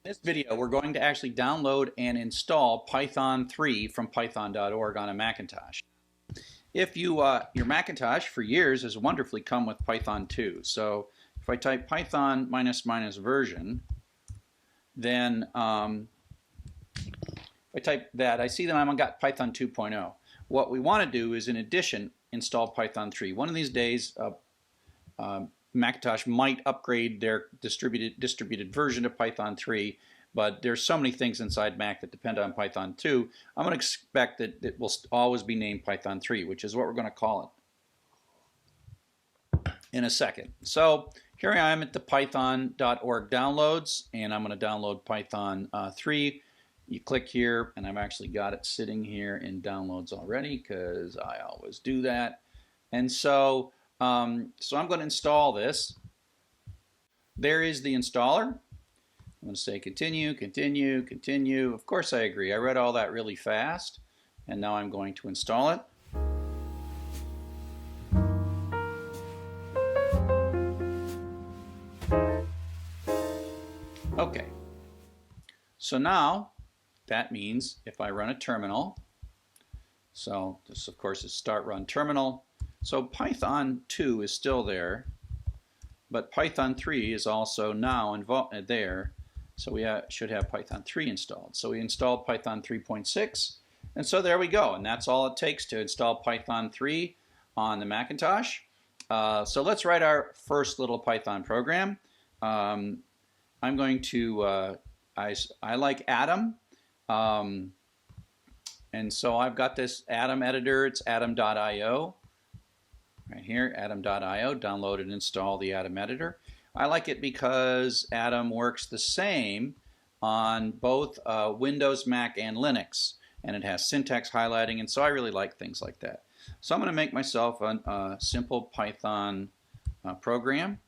In this video, we're going to actually download and install Python 3 from python.org on a Macintosh. If your Macintosh for years has wonderfully come with Python 2. So if I type Python ---- version, then if I type that, I see that I've got Python 2.0. What we want to do is, in addition, install Python 3. One of these days, Macintosh might upgrade their distributed version of Python 3, but there's so many things inside Mac that depend on Python 2. I'm going to expect that it will always be named Python 3, which is what we're going to call it in a second. So here I am at the python.org downloads, and I'm going to download Python 3. You click here, and I've actually got it sitting here in downloads already because I always do that. And so I'm going to install this. There is the installer. I'm going to say continue, continue, continue. Of course I agree. I read all that really fast, and now I'm going to install it. Okay. So now that means if I run a terminal, so this of course is start run terminal. So Python 2 is still there, but Python 3 is also now there. So we should have Python 3 installed. So we installed Python 3.6, and so there we go. And that's all it takes to install Python 3 on the Macintosh. So let's write our first little Python program. I'm going to, I like Atom. And so I've got this Atom editor. It's atom.io. Right here, atom.io, download and install the Atom editor. I like it because Atom works the same on both Windows, Mac, and Linux, and it has syntax highlighting, and so I really like things like that. So I'm going to make myself a simple Python program.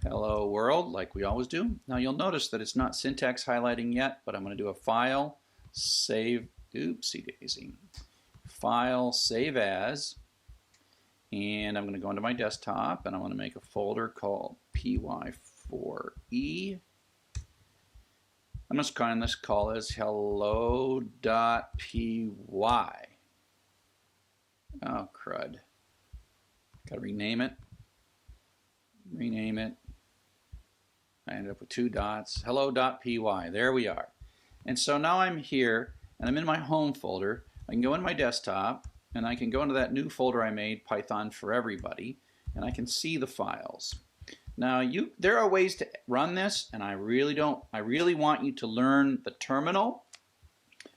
Hello world, like we always do. Now you'll notice that it's not syntax highlighting yet, but I'm going to do a file, save, oopsie daisy. File, save as, and I'm going to go into my desktop and I'm going to make a folder called py4e. I'm just going to call this hello.py. Oh crud. Got to rename it. Rename it. I ended up with 2 dots. Hello.py. There we are. And so now I'm here and I'm in my home folder. I can go in my desktop and I can go into that new folder I made, Python for Everybody, and I can see the files. Now there are ways to run this, and I really want you to learn the terminal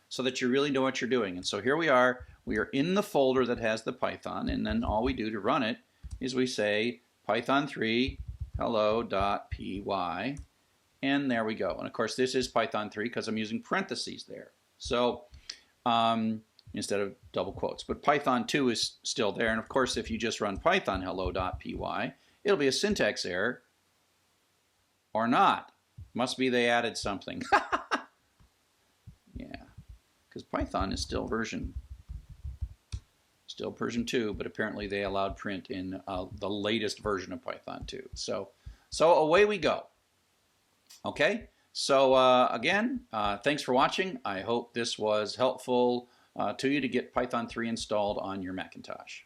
so that you really know what you're doing. And so here we are in the folder that has the Python, and then all we do to run it is we say Python 3 hello.py, and there we go. And of course this is Python 3 because I'm using parentheses there. So instead of double quotes. But Python 2 is still there, and of course if you just run Python hello.py, it'll be a syntax error, or not. Must be they added something. Yeah, because Python is still version 2, but apparently they allowed print in the latest version of Python 2. So away we go. Okay, so again, thanks for watching. I hope this was helpful to you to get Python 3 installed on your Macintosh.